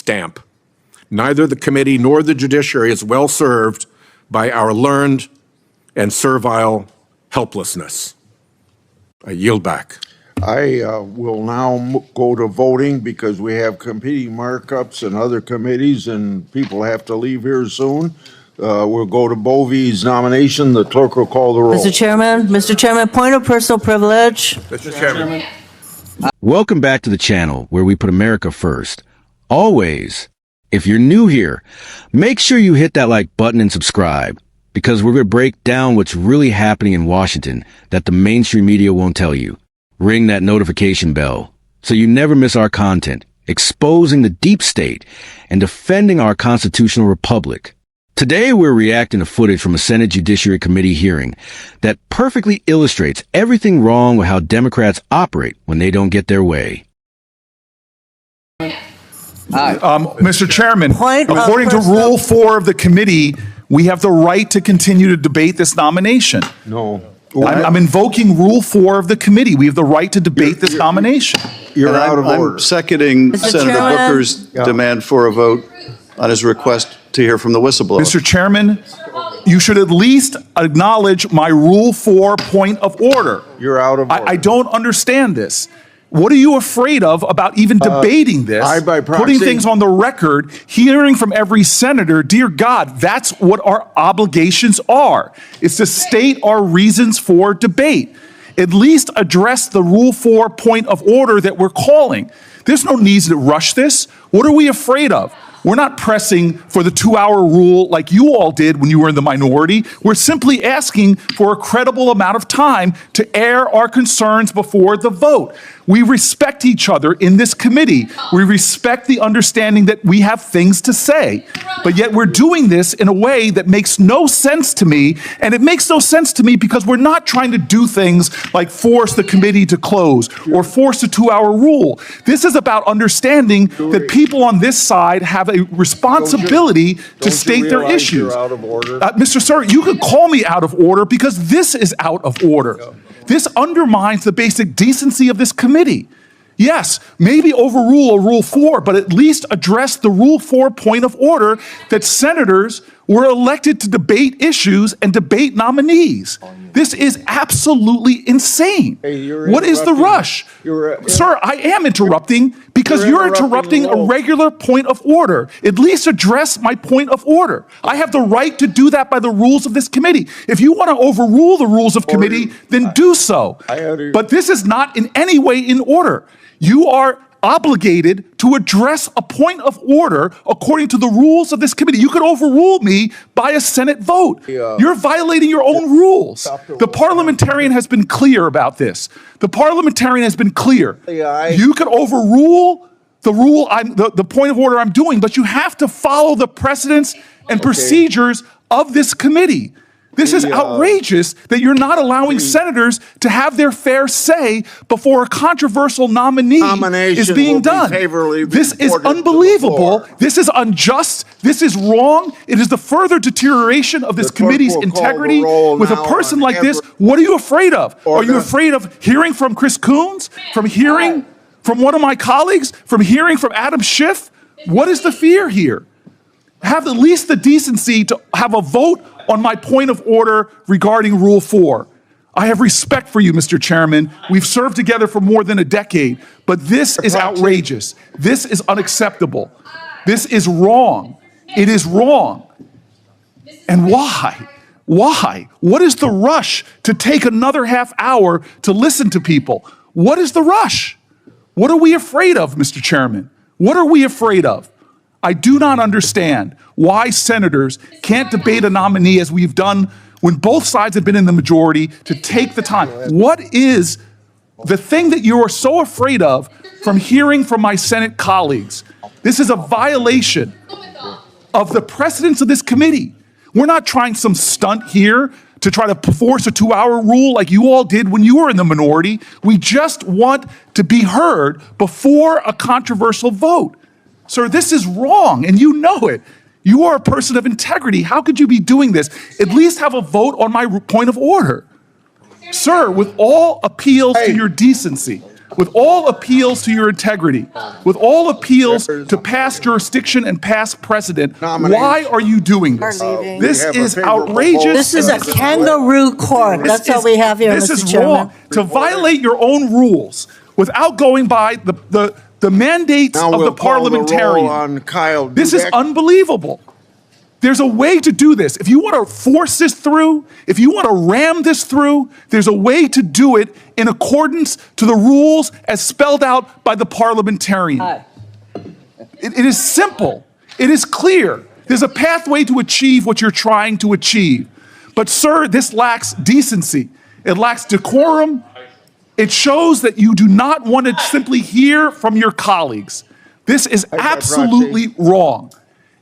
stamp. Neither the committee nor the judiciary is well served by our learned and servile helplessness. I yield back. I will now go to voting because we have competing markups and other committees and people have to leave here soon. We'll go to Bovey's nomination. The clerk will call the roll. Mr. Chairman, point of personal privilege. Mr. Chairman. Welcome back to the channel where we put America first. Always. If you're new here, make sure you hit that like button and subscribe because we're going to break down what's really happening in Washington that the mainstream media won't tell you. Ring that notification bell so you never miss our content, exposing the deep state and defending our constitutional republic. Today, we're reacting to footage from a Senate Judiciary Committee hearing that perfectly illustrates everything wrong with how Democrats operate when they don't get their way. Mr. Chairman, Point of according to personal- Rule 4 of the committee, we have the right to continue to debate this nomination. No. I'm invoking Rule 4 of the committee. We have the right to debate this nomination. You're out of order. I'm seconding Mr. Senator Chairman? Booker's demand for a vote on his request to hear from the whistleblower. Mr. Chairman, you should at least acknowledge my Rule 4 point of order. You're out of order. I don't understand this. What are you afraid of about even debating this? I, by proxy- putting things on the record, hearing from every senator, dear God, that's what our obligations are. It's to state our reasons for debate. At least address the Rule 4 point of order that we're calling. There's no need to rush this. What are we afraid of? We're not pressing for the 2-hour rule like you all did when you were in the minority. We're simply asking for a credible amount of time to air our concerns before the vote. We respect each other in this committee. We respect the understanding that we have things to say. But yet we're doing this in a way that makes no sense to me. And it makes no sense to me because we're not trying to do things like force the committee to close or force a 2-hour rule. This is about understanding that people on this side have a responsibility to state their issues. You're out of order? Mr. Sir, you could call me out of order because this is out of order. This undermines the basic decency of this committee. Yes, maybe overrule a Rule 4, but at least address the Rule 4 point of order that senators were elected to debate issues and debate nominees. This is absolutely insane. Hey, you're what is the interrupting. rush? Sir, I am interrupting because you're interrupting a regular point of order. At least address my point of order. I have the right to do that by the rules of this committee. If you want to overrule the rules of committee, then do so. But this is not in any way in order. You are obligated to address a point of order according to the rules of this committee. You could overrule me by a Senate vote. You're violating your own rules. The parliamentarian has been clear about this. The parliamentarian has been clear. You could overrule the point of order I'm doing, but you have to follow the precedents and procedures of this committee. This is outrageous that you're not allowing senators to have their fair say before a controversial nominee is being done. This is unbelievable. This is unjust. This is wrong. It is the further deterioration of this committee's integrity. With a person like this, what are you afraid of? Are you afraid of hearing from Chris Coons? From hearing from one of my colleagues? From hearing from Adam Schiff? What is the fear here? Have at least the decency to have a vote on my point of order regarding Rule 4. I have respect for you, Mr. Chairman. We've served together for more than a decade, but this is outrageous. This is unacceptable. This is wrong. It is wrong. And why? Why? What is the rush to take another half hour to listen to people? What is the rush? What are we afraid of, Mr. Chairman? What are we afraid of? I do not understand why senators can't debate a nominee as we've done when both sides have been in the majority to take the time. What is the thing that you are so afraid of from hearing from my Senate colleagues? This is a violation of the precedents of this committee. We're not trying some stunt here to try to force a 2-hour rule like you all did when you were in the minority. We just want to be heard before a controversial vote. Sir, this is wrong, and you know it. You are a person of integrity. How could you be doing this? At least have a vote on my point of order. Sir, with all appeals to your decency, with all appeals to your integrity, with all appeals to past jurisdiction and past precedent, why are you doing this? This is outrageous. This is a kangaroo court. That's all we have here, This Mr. is Chairman. wrong. To violate your own rules without going by the mandates Now of we'll the call the roll parliamentarian. on Kyle This is Dudek. unbelievable. There's a way to do this. If you want to force this through, if you want to ram this through, there's a way to do it in accordance to the rules as spelled out by the parliamentarian. It is simple. It is clear. There's a pathway to achieve what you're trying to achieve. But, sir, this lacks decency. It lacks decorum. It shows that you do not want to simply hear from your colleagues. This is absolutely wrong.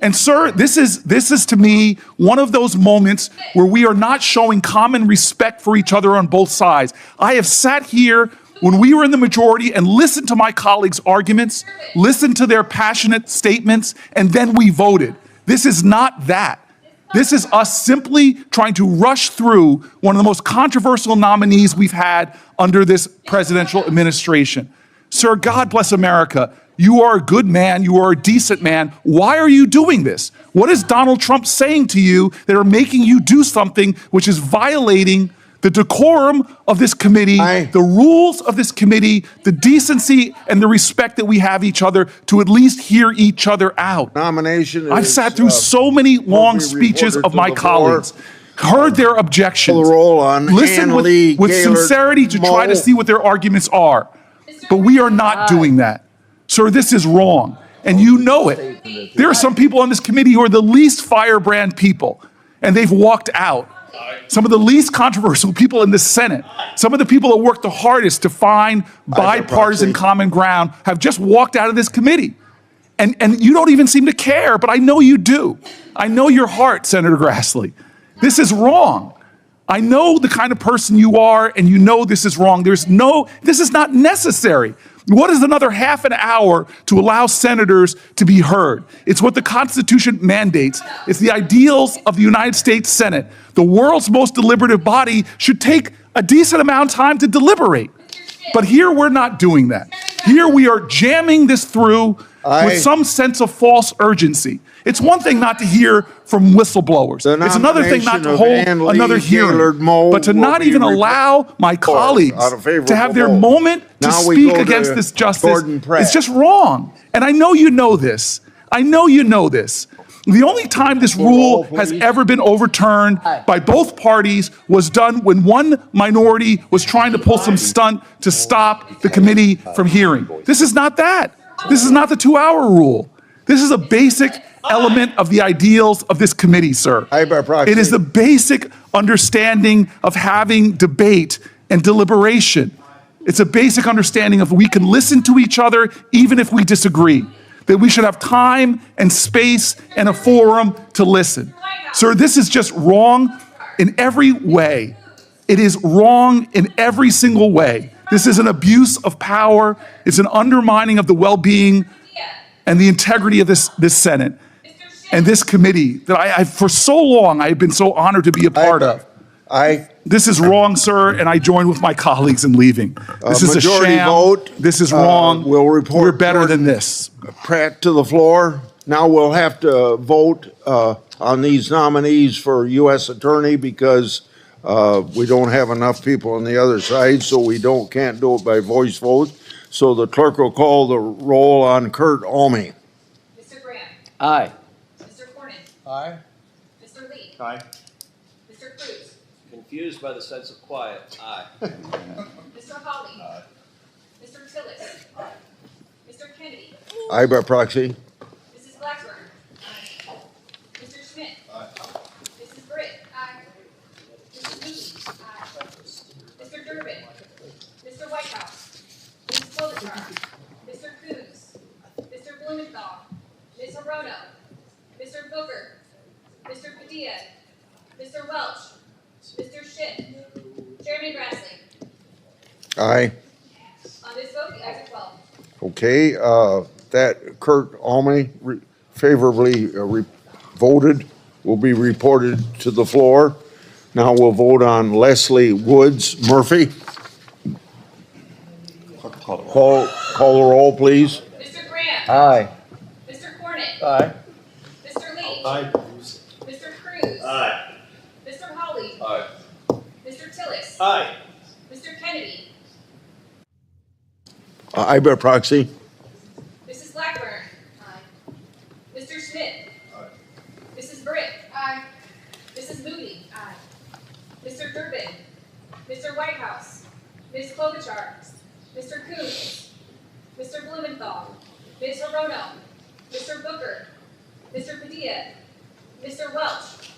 And sir, this is to me one of those moments where we are not showing common respect for each other on both sides. I have sat here when we were in the majority and listened to my colleagues' arguments, listened to their passionate statements, and then we voted. This is not that. This is us simply trying to rush through one of the most controversial nominees we've had under this presidential administration. Sir, God bless America. You are a good man. You are a decent man. Why are you doing this? What is Donald Trump saying to you that are making you do something which is violating the decorum of this committee, the rules of this committee, the decency and the respect that we have each other to at least hear each other out? Nomination. I've sat through so many long speeches of my colleagues, heard their objections, listened with sincerity to try to see what their arguments are. But we are not doing that. Sir, this is wrong, and you know it. There are some people on this committee who are the least firebrand people, and they've walked out. Some of the least controversial people in the Senate, some of the people that worked the hardest to find bipartisan common ground have just walked out of this committee. And you don't even seem to care, but I know you do. I know your heart, Senator Grassley. This is wrong. I know the kind of person you are, and you know this is wrong. This is not necessary. What is another half an hour to allow senators to be heard? It's what the Constitution mandates. It's the ideals of the United States Senate. The world's most deliberative body should take a decent amount of time to deliberate. But here we're not doing that. Here we are jamming this through with some sense of false urgency. It's one thing not to hear from whistleblowers. It's another thing not to hold another hearing. But to not even allow my colleagues to have their moment to speak against this justice is just wrong. And I know you know this. I know you know this. The only time this rule has ever been overturned by both parties was done when one minority was trying to pull some stunt to stop the committee from hearing. This is not that. This is not the 2-hour rule. This is a basic element of the ideals of this committee, sir. It is the basic understanding of having debate and deliberation. It's a basic understanding of we can listen to each other even if we disagree, that we should have time and space and a forum to listen. Sir, this is just wrong in every way. It is wrong in every single way. This is an abuse of power. It's an undermining of the well-being and the integrity of this Senate and this committee that I for so long, I've been so honored to be a part of. This is wrong, sir, and I join with my colleagues in leaving. This is a sham. Vote. This is wrong. We'll report. We're better than this. Pratt to the floor. Now we'll have to vote on these nominees for U.S. Attorney because we don't have enough people on the other side, so we can't do it by voice vote. So the clerk will call the roll on Kurt Alme. Mr. Graham. Aye. Mr. Cornyn. Aye. Mr. Lee. Aye. Mr. Cruz. Confused by the sense of quiet. Aye. Mr. Hawley. Aye. Mr. Tillis. Mr. Kennedy. Aye by proxy. Mrs. Blackburn. Mr. Schmidt. Mrs. Britt. Mrs. Lee. Mr. Durbin. Mr. Whitehouse. Mrs. Klobuchar. Mr. Coons. Mr. Blumenthal. Ms. Hirono. Mr. Booker. Mr. Padilla. Mr. Welch. Mr. Schiff. Chairman Grassley. Aye. On this vote, the ayes are 12. Okay, that Kurt Alme favorably voted will be reported to the floor. Now we'll vote on Leslie Woods Murphy. Call the Call the roll, please. Mr. Graham. Aye. Mr. Cornick. Aye. Mr. Lee. Aye. Mr. Cruz. Aye. Mr. Hawley. Aye. Mr. Tillis. Aye. Mr. Kennedy. Aye by proxy. Mrs. Blackburn. Aye. Mr. Schmidt. Aye. Mrs. Britt. Aye. Mrs. Moody. Aye. Mr. Durbin. Mr. Whitehouse. Ms. Klobuchar. Mr. Coons. Mr. Blumenthal. Ms. Hirono. Mr. Booker. Mr. Padilla. Mr. Welch.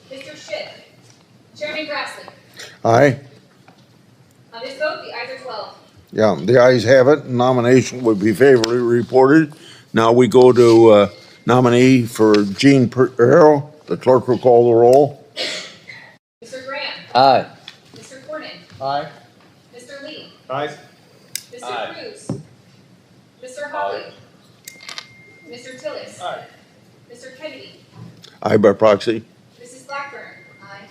Mr. Schiff. Chairman Grassley. Aye. On this vote, the ayes are 12. Yeah, the ayes have it. Nomination would be favorably reported. Now we go to nominee for Jean Perrell. The clerk will call the roll. Mr. Graham. Aye. Mr. Cornyn. Aye. Mr. Lee. Aye. Mr. Aye. Cruz. Mr. Hawley. Mr. Tillis. Aye. Mr. Kennedy. Aye by proxy. Mrs. Blackburn. Aye.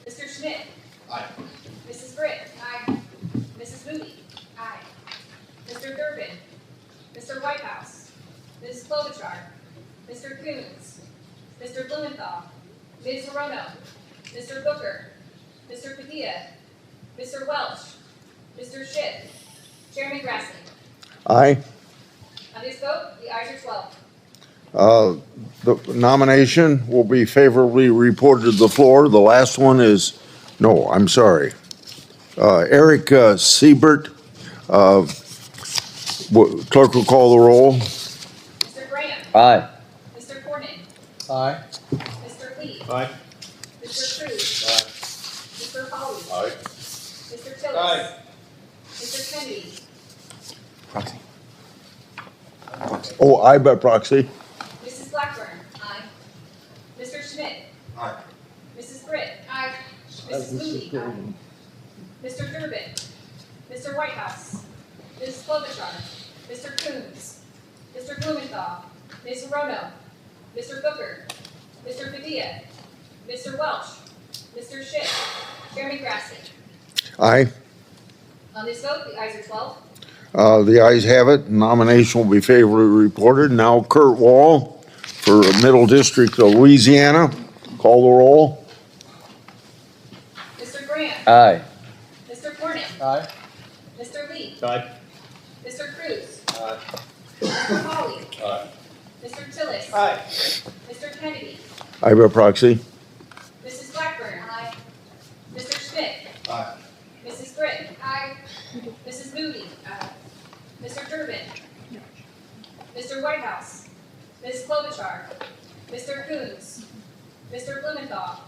Mr. Schmidt. Aye. Mrs. Britt. Aye. Mrs. Moody. Aye. Mr. Durbin. Mr. Whitehouse. Mrs. Klobuchar. Mr. Coons. Mr. Blumenthal. Ms. Hirono. Mr. Booker. Mr. Padilla. Mr. Welch. Mr. Schiff. Chairman Grassley. Aye. On this vote, the ayes are 12. The nomination will be favorably reported to the floor. The last one is, no, I'm sorry. Eric Siebert. Clerk will call the roll. Mr. Graham. Aye. Mr. Cornyn. Aye. Mr. Lee. Aye. Mr. Cruz. Aye. Mr. Hawley. Aye. Mr. Tillis. Aye. Mr. Kennedy. Oh, aye by proxy. Mrs. Blackburn. Aye. Mr. Schmidt. Aye. Mrs. Britt. Aye. Mrs. Moody. Aye. Mr. Durbin. Mr. Whitehouse. Mrs. Klobuchar. Mr. Coons. Mr. Blumenthal. Ms. Hirono. Mr. Booker. Mr. Padilla. Mr. Welch. Mr. Schiff. Chairman Grassley. Aye. On this vote, the ayes are 12. The ayes have it. Nomination will be favorably reported. Now Kurt Wall for Middle District of Louisiana. Call the roll. Mr. Graham. Aye. Mr. Cornyn. Aye. Mr. Lee. Aye. Mr. Cruz. Aye. Mr. Hawley. Aye. Mr. Tillis. Aye. Mr. Kennedy. Aye by proxy. Mrs. Blackburn. Aye. Mr. Schmidt. Aye. Mrs. Britt. Aye. Mrs. Moody. Aye. Mr. Durbin. Mr. Whitehouse. Ms. Klobuchar. Mr. Coons. Mr. Blumenthal.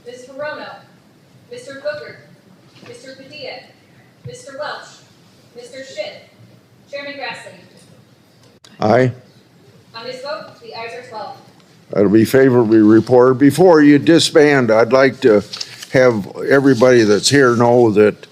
Ms. Hirono. Mr. Booker. Mr. Padilla. Mr. Welch. Mr. Schiff. Chairman Grassley. Aye. On this vote, the ayes are 12. That'll be favorably reported. Before you disband, I'd like to have everybody that's here know that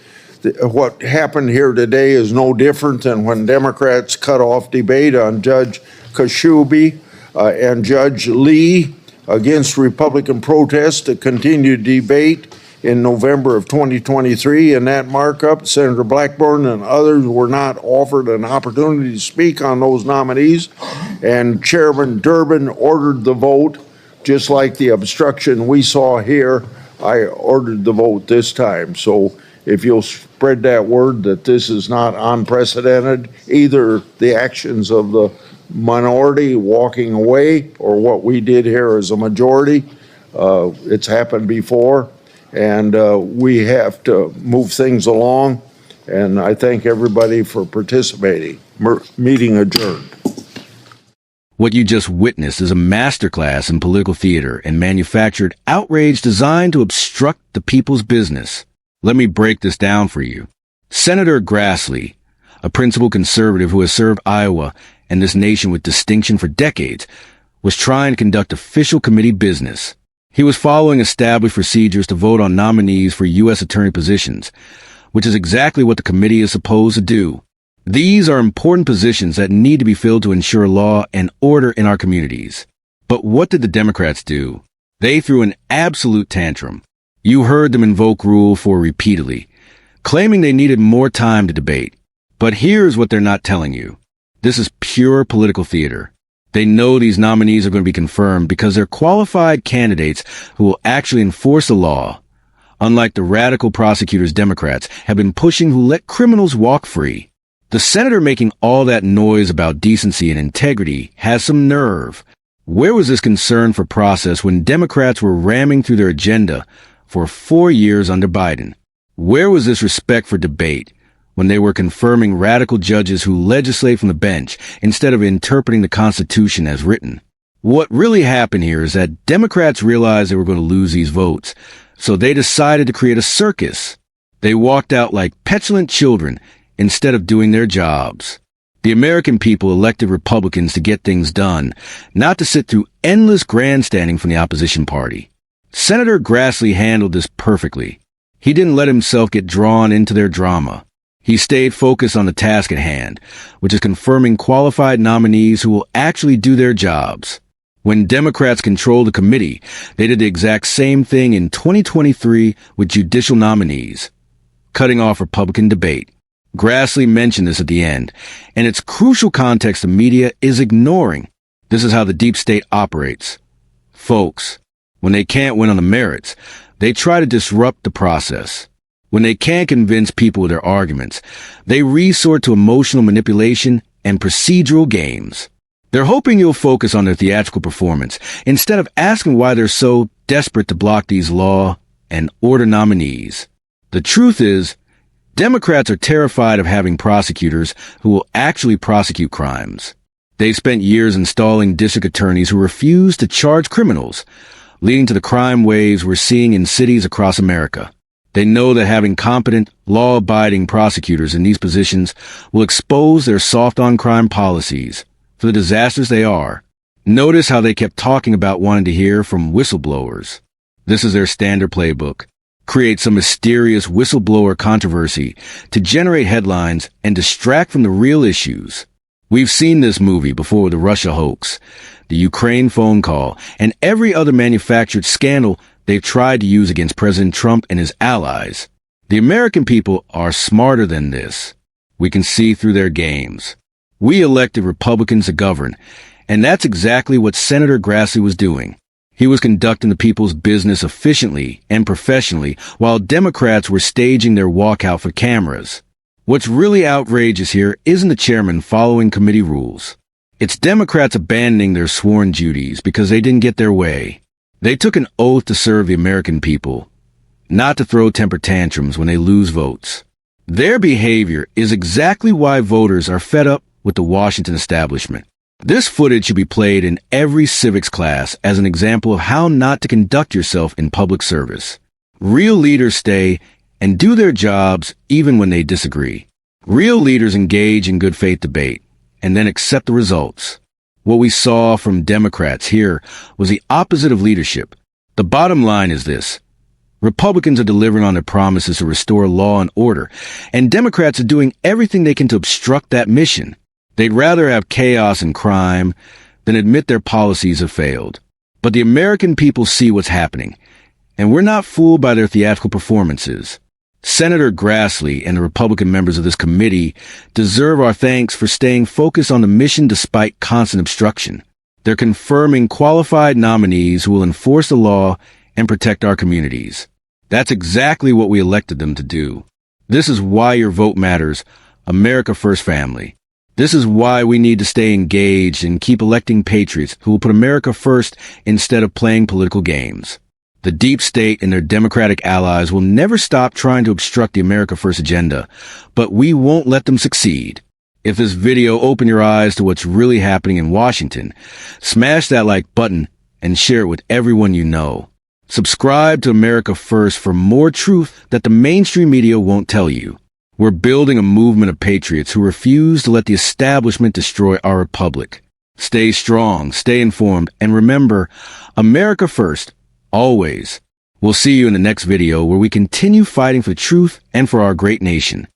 what happened here today is no different than when Democrats cut off debate on Judge Kashubi and Judge Lee against Republican protests to continue debate in November of 2023. In that markup, Senator Blackburn and others were not offered an opportunity to speak on those nominees, and Chairman Durbin ordered the vote, just like the obstruction we saw here. I ordered the vote this time. So if you'll spread that word that this is not unprecedented, either the actions of the minority walking away or what we did here as a majority. It's happened before, and we have to move things along. And I thank everybody for participating. Meeting adjourned. What you just witnessed is a masterclass in political theater and manufactured outrage designed to obstruct the people's business. Let me break this down for you. Senator Grassley, a principled conservative who has served Iowa and this nation with distinction for decades, was trying to conduct official committee business. He was following established procedures to vote on nominees for U.S. attorney positions, which is exactly what the committee is supposed to do. These are important positions that need to be filled to ensure law and order in our communities. But what did the Democrats do? They threw an absolute tantrum. You heard them invoke Rule 4 repeatedly, claiming they needed more time to debate. But here's what they're not telling you. This is pure political theater. They know these nominees are going to be confirmed because they're qualified candidates who will actually enforce the law. Unlike the radical prosecutors Democrats have been pushing who let criminals walk free. The senator making all that noise about decency and integrity has some nerve. Where was this concern for process when Democrats were ramming through their agenda for 4 years under Biden? Where was this respect for debate when they were confirming radical judges who legislate from the bench instead of interpreting the Constitution as written? What really happened here is that Democrats realized they were going to lose these votes, so they decided to create a circus. They walked out like petulant children instead of doing their jobs. The American people elected Republicans to get things done, not to sit through endless grandstanding from the opposition party. Senator Grassley handled this perfectly. He didn't let himself get drawn into their drama. He stayed focused on the task at hand, which is confirming qualified nominees who will actually do their jobs. When Democrats controlled the committee, they did the exact same thing in 2023 with judicial nominees, cutting off Republican debate. Grassley mentioned this at the end, and its crucial context the media is ignoring. This is how the deep state operates. Folks, when they can't win on the merits, they try to disrupt the process. When they can't convince people with their arguments, they resort to emotional manipulation and procedural games. They're hoping you'll focus on their theatrical performance instead of asking why they're so desperate to block these law and order nominees. The truth is, Democrats are terrified of having prosecutors who will actually prosecute crimes. They've spent years installing district attorneys who refuse to charge criminals, leading to the crime waves we're seeing in cities across America. They know that having competent, law-abiding prosecutors in these positions will expose their soft-on-crime policies for the disasters they are. Notice how they kept talking about wanting to hear from whistleblowers. This is their standard playbook. Create some mysterious whistleblower controversy to generate headlines and distract from the real issues. We've seen this movie before with the Russia hoax, the Ukraine phone call, and every other manufactured scandal they've tried to use against President Trump and his allies. The American people are smarter than this. We can see through their games. We elected Republicans to govern, and that's exactly what Senator Grassley was doing. He was conducting the people's business efficiently and professionally while Democrats were staging their walkout for cameras. What's really outrageous here isn't the chairman following committee rules. It's Democrats abandoning their sworn duties because they didn't get their way. They took an oath to serve the American people, not to throw temper tantrums when they lose votes. Their behavior is exactly why voters are fed up with the Washington establishment. This footage should be played in every civics class as an example of how not to conduct yourself in public service. Real leaders stay and do their jobs even when they disagree. Real leaders engage in good faith debate and then accept the results. What we saw from Democrats here was the opposite of leadership. The bottom line is this. Republicans are delivering on their promises to restore law and order, and Democrats are doing everything they can to obstruct that mission. They'd rather have chaos and crime than admit their policies have failed. But the American people see what's happening, and we're not fooled by their theatrical performances. Senator Grassley and the Republican members of this committee deserve our thanks for staying focused on the mission despite constant obstruction. They're confirming qualified nominees who will enforce the law and protect our communities. That's exactly what we elected them to do. This is why your vote matters, America First family. This is why we need to stay engaged and keep electing patriots who will put America first instead of playing political games. The deep state and their Democratic allies will never stop trying to obstruct the America First agenda, but we won't let them succeed. If this video opened your eyes to what's really happening in Washington, smash that like button and share it with everyone you know. Subscribe to America First for more truth that the mainstream media won't tell you. We're building a movement of patriots who refuse to let the establishment destroy our republic. Stay strong, stay informed, and remember, America first, always. We'll see you in the next video where we continue fighting for truth and for our great nation.